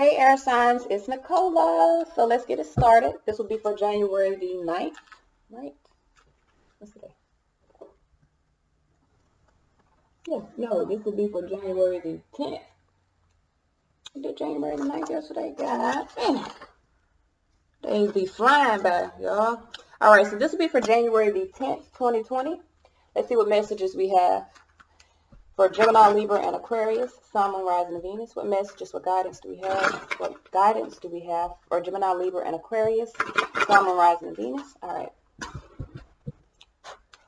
Hey, air signs, it's Nicola. So let's get it started. This will be for January the 9th, right? What's today? Yeah, no, this will be for January the 10th. I did January the 9th yesterday. God damn. Days be flying by, y'all. All right, so this will be for January the 10th, 2020. Let's see what messages we have for Gemini, Libra, and Aquarius, Sun, Moon, Rising, and Venus. What messages, what guidance do we have? What guidance do we have for Gemini, Libra, and Aquarius, Sun, Moon, Rising, and Venus? All right.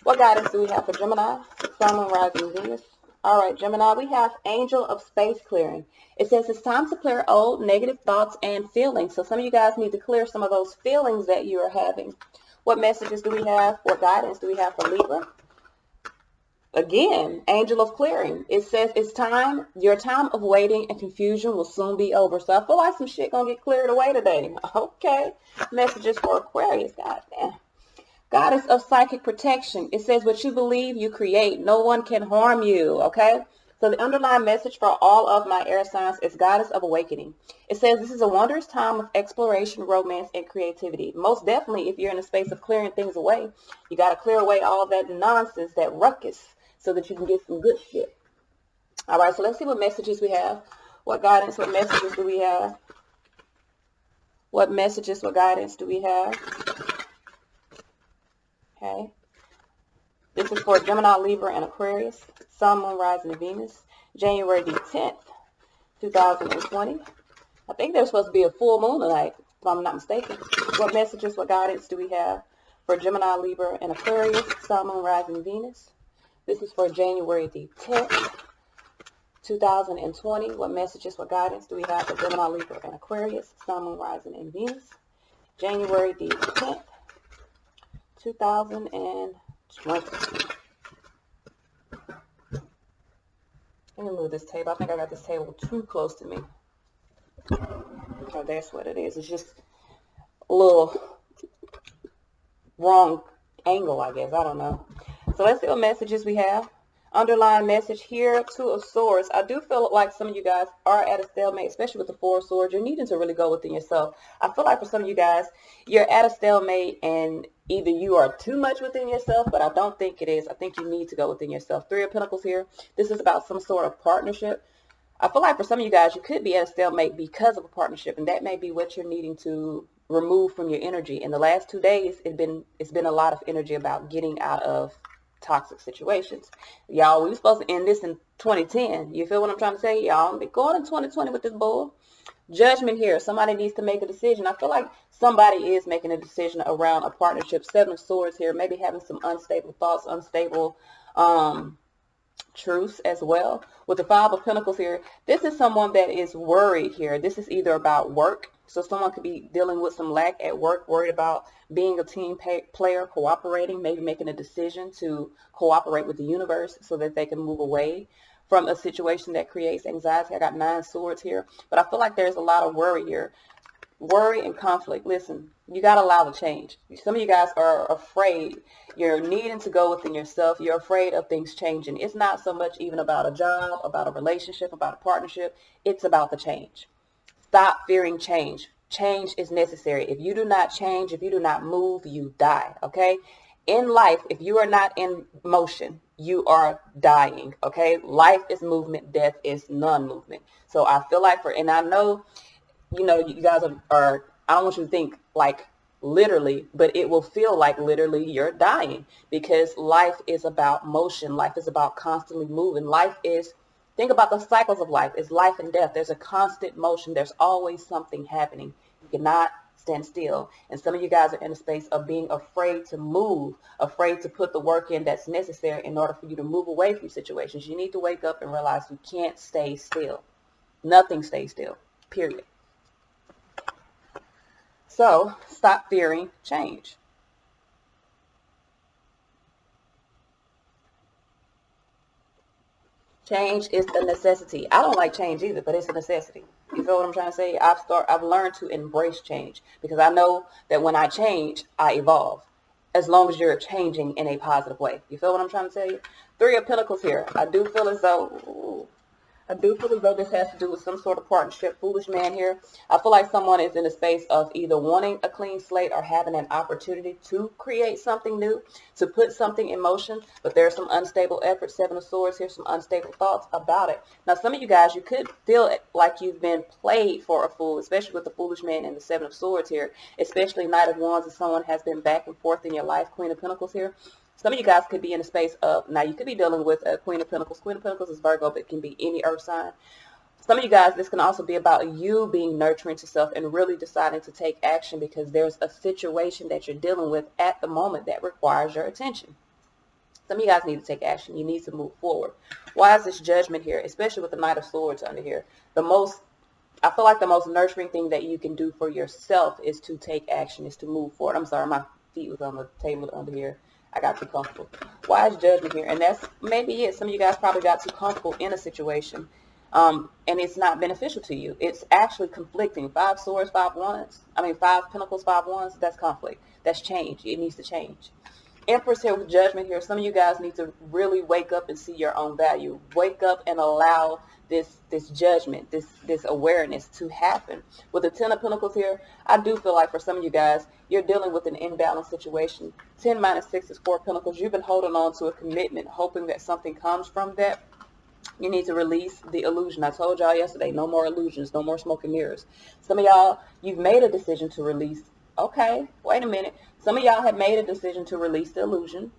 What guidance do we have for Gemini, Sun, Moon, Rising, and Venus? All right, Gemini, we have Angel of Space Clearing. It says it's time to clear old negative thoughts and feelings. So some of you guys need to clear some of those feelings that you are having. What messages do we have? What guidance do we have for Libra? Again, Angel of Clearing. It says it's time, your time of waiting and confusion will soon be over. So I feel like some shit gonna get cleared away today. Okay. Messages for Aquarius. God damn. Goddess of Psychic Protection. It says what you believe, you create. No one can harm you. Okay. So the underlying message for all of my air signs is Goddess of Awakening. It says this is a wondrous time of exploration, romance, and creativity. Most definitely, if you're in a space of clearing things away, you got to clear away all that nonsense, that ruckus, so that you can get some good shit. All right, so let's see what messages we have. What guidance, what messages do we have? What messages, what guidance do we have? Okay. This is for Gemini, Libra, and Aquarius, Sun, Moon, Rising, and Venus, January the 10th, 2020. I think there's supposed to be a full moon tonight, if I'm not mistaken. What messages, what guidance do we have for Gemini, Libra, and Aquarius, Sun, Moon, Rising, and Venus? This is for January the 10th, 2020. What messages, what guidance do we have for Gemini, Libra, and Aquarius, Sun, Moon, Rising, and Venus? January the 10th, 2020. Let me move this table. I think I got this table too close to me. Oh, that's what it is. It's just a little wrong angle, I guess. I don't know. So let's see what messages we have. Underlying message here, Two of Swords. I do feel like some of you guys are at a stalemate, especially with the Four of Swords. You're needing to really go within yourself. I feel like for some of you guys, you're at a stalemate and either you are too much within yourself, but I don't think it is. I think you need to go within yourself. Three of Pentacles here. This is about some sort of partnership. I feel like for some of you guys, you could be at a stalemate because of a partnership, and that may be what you're needing to remove from your energy. In the last 2 days, it's been a lot of energy about getting out of toxic situations. Y'all, we were supposed to end this in 2010. You feel what I'm trying to say? Y'all be going in 2020 with this bull. Judgment here. Somebody needs to make a decision. I feel like somebody is making a decision around a partnership. Seven of Swords here. Maybe having some unstable thoughts, unstable truths as well. With the Five of Pentacles here, this is someone that is worried here. This is either about work. So someone could be dealing with some lack at work, worried about being a team player, cooperating, maybe making a decision to cooperate with the universe so that they can move away from a situation that creates anxiety. I got 9 swords here, but I feel like there's a lot of worry here. Worry and conflict. Listen, you got to allow the change. Some of you guys are afraid. You're needing to go within yourself. You're afraid of things changing. It's not so much even about a job, about a relationship, about a partnership. It's about the change. Stop fearing change. Change is necessary. If you do not change, if you do not move, you die. Okay? In life, if you are not in motion, you are dying. Okay? Life is movement. Death is non-movement. So I feel like and I know, you know, you guys are, I don't want you to think like literally, but it will feel like literally you're dying, because life is about motion. Life is about constantly moving. Life is, think about the cycles of life. It's life and death. There's a constant motion. There's always something happening. You cannot stand still. And some of you guys are in a space of being afraid to move, afraid to put the work in that's necessary in order for you to move away from situations. You need to wake up and realize you can't stay still. Nothing stays still, period. So stop fearing change. Change is a necessity. I don't like change either, but it's a necessity. You feel what I'm trying to say? I've learned to embrace change, because I know that when I change, I evolve. As long as you're changing in a positive way. You feel what I'm trying to tell you? Three of Pentacles here. I do feel as though I do feel as though this has to do with some sort of partnership. Foolish man here. I feel like someone is in a space of either wanting a clean slate or having an opportunity to create something new, to put something in motion, but there's some unstable effort. Seven of Swords here, some unstable thoughts about it. Now, some of you guys, you could feel like you've been played for a fool, especially with the Foolish man and the Seven of Swords here, especially Knight of Wands, if someone has been back and forth in your life, Queen of Pentacles here. Some of you guys could be in a space of, now you could be dealing with a Queen of Pentacles. Queen of Pentacles is Virgo, but it can be any earth sign. Some of you guys, this can also be about you being nurturing to self and really deciding to take action because there's a situation that you're dealing with at the moment that requires your attention. Some of you guys need to take action. You need to move forward. Why is this Judgment here, especially with the Knight of Swords under here? I feel like the most nurturing thing that you can do for yourself is to take action, is to move forward. I'm sorry, my feet was on the table under here. I got too comfortable. Why is Judgment here? And that's maybe it. Some of you guys probably got too comfortable in a situation, and it's not beneficial to you. It's actually conflicting. 5 Swords, 5 Wands. 5 Pentacles, 5 Wands. That's conflict. That's change. It needs to change. Empress here with Judgment here. Some of you guys need to really wake up and see your own value. Wake up and allow this judgment, this awareness to happen. With the 10 of Pentacles here, I do feel like for some of you guys, you're dealing with an imbalanced situation. 10 minus 6 is 4 Pentacles. You've been holding on to a commitment, hoping that something comes from that. You need to release the illusion. I told y'all yesterday, no more illusions, no more smoke and mirrors. Some of y'all, you've made a decision to release. Okay, wait a minute. Some of y'all have made a decision to release the illusion.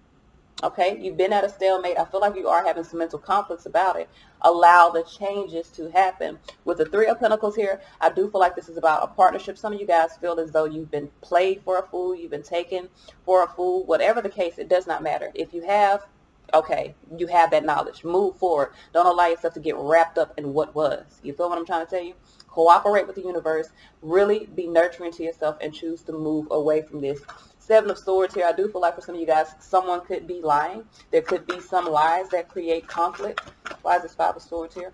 Okay, you've been at a stalemate. I feel like you are having some mental conflicts about it. Allow the changes to happen. With the 3 of Pentacles here, I do feel like this is about a partnership. Some of you guys feel as though you've been played for a fool. You've been taken for a fool. Whatever the case, it does not matter. If you have, okay, you have that knowledge. Move forward. Don't allow yourself to get wrapped up in what was. You feel what I'm trying to tell you? Cooperate with the universe. Really be nurturing to yourself and choose to move away from this. 7 of Swords here. I do feel like for some of you guys, someone could be lying. There could be some lies that create conflict. Why is this 5 of Swords here?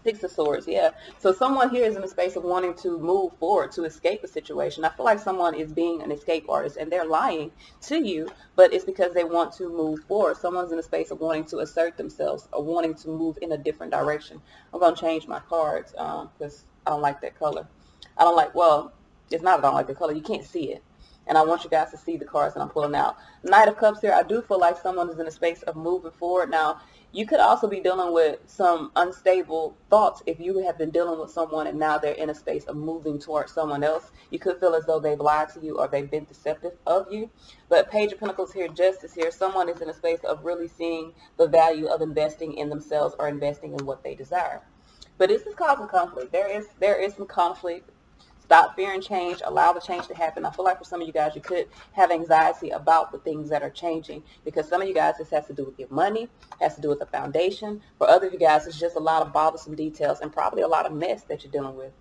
6 of Swords, yeah. So someone here is in a space of wanting to move forward, to escape a situation. I feel like someone is being an escape artist and they're lying to you, but it's because they want to move forward. Someone's in a space of wanting to assert themselves or wanting to move in a different direction. I'm going to change my cards because I don't like that color. Well, it's not that I don't like the color. You can't see it. And I want you guys to see the cards that I'm pulling out. Knight of Cups here, I do feel like someone is in a space of moving forward. Now, you could also be dealing with some unstable thoughts if you have been dealing with someone and now they're in a space of moving towards someone else. You could feel as though they've lied to you or they've been deceptive of you. But Page of Pentacles here, Justice here, someone is in a space of really seeing the value of investing in themselves or investing in what they desire. But this is causing conflict. There is some conflict. Stop fearing change. Allow the change to happen. I feel like for some of you guys, you could have anxiety about the things that are changing because some of you guys, this has to do with your money, has to do with the foundation. For other of you guys, it's just a lot of bothersome details and probably a lot of mess that you're dealing with.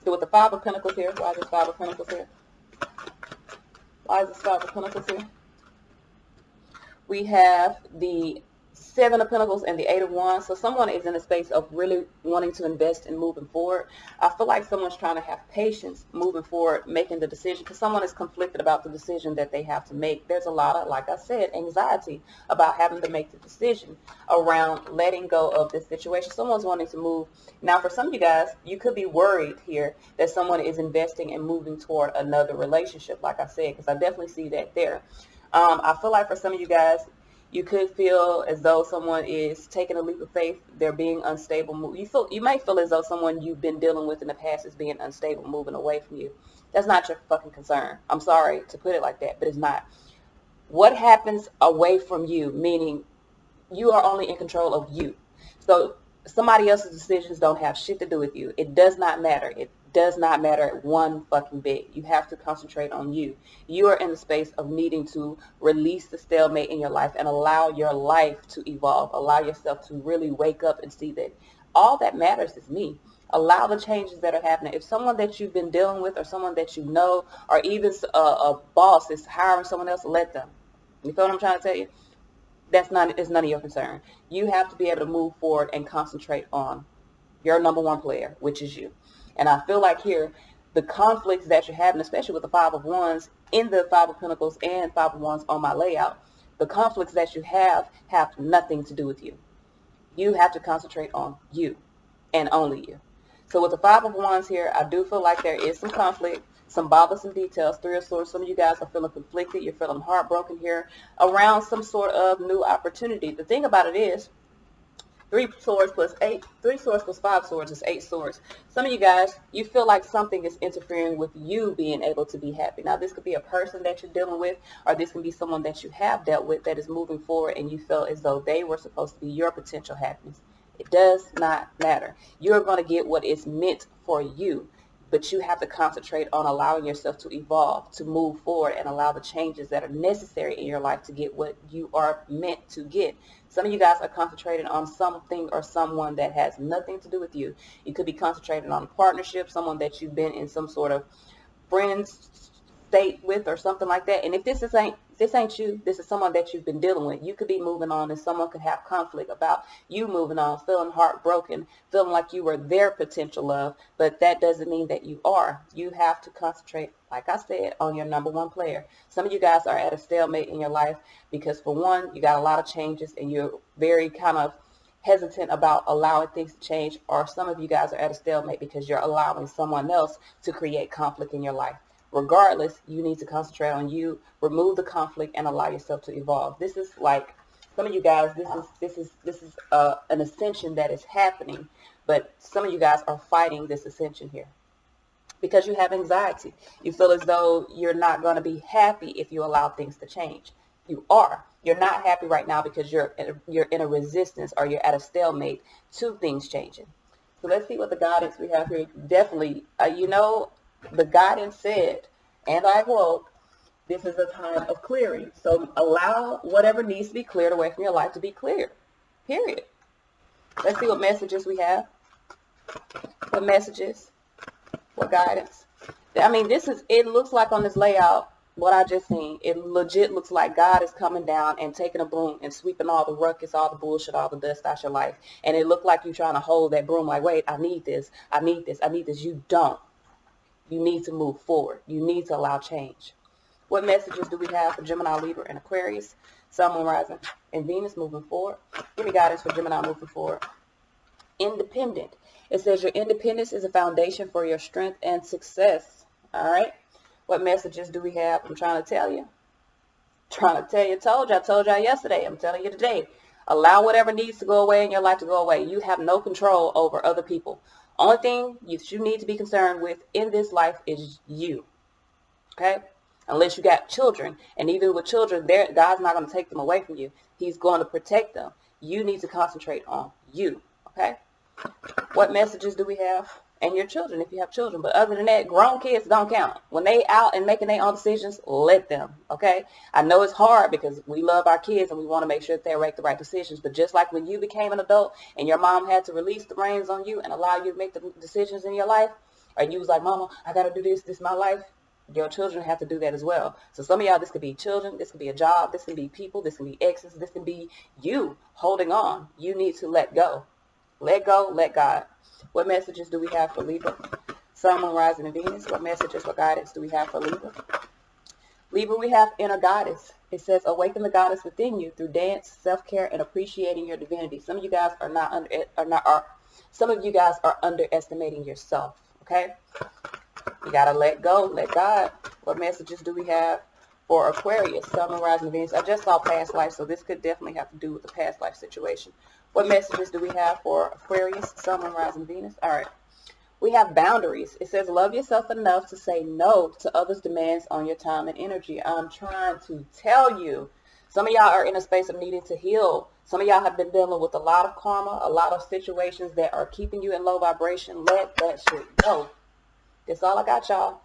So with the 5 of Pentacles here, why is this 5 of Pentacles here? Why is this 5 of Pentacles here? We have the 7 of Pentacles and the 8 of Wands. So someone is in a space of really wanting to invest in moving forward. I feel like someone's trying to have patience moving forward, making the decision, because someone is conflicted about the decision that they have to make. There's a lot of, like I said, anxiety about having to make the decision around letting go of this situation. Someone's wanting to move. Now, for some of you guys, you could be worried here that someone is investing and moving toward another relationship, like I said, because I definitely see that there. I feel like for some of you guys, you could feel as though someone is taking a leap of faith. They're being unstable. You may feel as though someone you've been dealing with in the past is being unstable, moving away from you. That's not your fucking concern. I'm sorry to put it like that, but it's not. What happens away from you, meaning you are only in control of you. So somebody else's decisions don't have shit to do with you. It does not matter. It does not matter one fucking bit. You have to concentrate on you. You are in the space of needing to release the stalemate in your life and allow your life to evolve. Allow yourself to really wake up and see that all that matters is me. Allow the changes that are happening. If someone that you've been dealing with or someone that you know or even a boss is hiring someone else, let them. You feel what I'm trying to tell you? It's none of your concern. You have to be able to move forward and concentrate on your number one player, which is you. And I feel like here, the conflicts that you're having, especially with the 5 of Wands, in the 5 of Pentacles and 5 of Wands on my layout, the conflicts that you have nothing to do with you. You have to concentrate on you. and only you. So with the Five of Wands here, I do feel like there is some conflict, some bothersome details. Three of Swords, some of you guys are feeling conflicted. You're feeling heartbroken here around some sort of new opportunity. The thing about it is, 3 swords plus 8, 3 swords plus 5 swords is 8 swords. Some of you guys, you feel like something is interfering with you being able to be happy. Now, this could be a person that you're dealing with, or this can be someone that you have dealt with that is moving forward and you feel as though they were supposed to be your potential happiness. It does not matter. You're going to get what is meant for you, but you have to concentrate on allowing yourself to evolve, to move forward, and allow the changes that are necessary in your life to get what you are meant to get. Some of you guys are concentrating on something or someone that has nothing to do with you. You could be concentrating on a partnership, someone that you've been in some sort of friends state with or something like that. And if this ain't you, this is someone that you've been dealing with. You could be moving on and someone could have conflict about you moving on, feeling heartbroken, feeling like you were their potential love, but that doesn't mean that you are. You have to concentrate, like I said, on your number one player. Some of you guys are at a stalemate in your life because, for one, you got a lot of changes and you're very kind of hesitant about allowing things to change, or some of you guys are at a stalemate because you're allowing someone else to create conflict in your life. Regardless, you need to concentrate on you, remove the conflict, and allow yourself to evolve. This is like, some of you guys, this is an ascension that is happening, but some of you guys are fighting this ascension here because you have anxiety. You feel as though you're not going to be happy if you allow things to change. You are. You're not happy right now because you're in a resistance, or you're at a stalemate to things changing. So let's see what the guidance we have here. Definitely, the guidance said, and I quote, this is a time of clearing. So allow whatever needs to be cleared away from your life to be cleared. Period. Let's see what messages we have. What messages? What guidance? I mean, it looks like on this layout, what I just seen, it legit looks like God is coming down and taking a broom and sweeping all the ruckus, all the bullshit, all the dust out your life. And it looked like you're trying to hold that broom like, wait, I need this, I need this, I need this. You don't. You need to move forward. You need to allow change. What messages do we have for Gemini, Libra, and Aquarius, Sun, Moon, Rising, and Venus moving forward? Give me guidance for Gemini moving forward. Independent. It says your independence is a foundation for your strength and success. All right. What messages do we have? I'm trying to tell you. I told y'all yesterday. I'm telling you today. Allow whatever needs to go away in your life to go away. You have no control over other people. Only thing you need to be concerned with in this life is you. Okay? Unless you got children. And even with children, God's not going to take them away from you. He's going to protect them. You need to concentrate on you. Okay? What messages do we have? And your children, if you have children. But other than that, grown kids don't count. When they out and making their own decisions, let them. Okay? I know it's hard because we love our kids and we want to make sure that they make the right decisions. But just like when you became an adult and your mom had to release the reins on you and allow you to make the decisions in your life, or you was like, Mama, I got to do this. This is my life. Your children have to do that as well. So some of y'all, this could be children. This could be a job. This can be people. This can be exes. This can be you holding on. You need to let go. Let go. Let God. What messages do we have for Libra? Sun, Moon, Rising, and Venus. What messages, what guidance do we have for Libra? Libra, we have inner goddess. It says, awaken the goddess within you through dance, self-care, and appreciating your divinity. Some of you guys some of you guys are underestimating yourself. Okay? You gotta let go, let God. What messages do we have for Aquarius, Sun, Moon, Rising, and Venus? I just saw past life, so this could definitely have to do with the past life situation. What messages do we have for Aquarius, Sun, Moon, Rising, and Venus? All right. We have boundaries. It says, love yourself enough to say no to others' demands on your time and energy. I'm trying to tell you, some of y'all are in a space of needing to heal. Some of y'all have been dealing with a lot of karma, a lot of situations that are keeping you in low vibration. Let that shit go. That's all I got, y'all.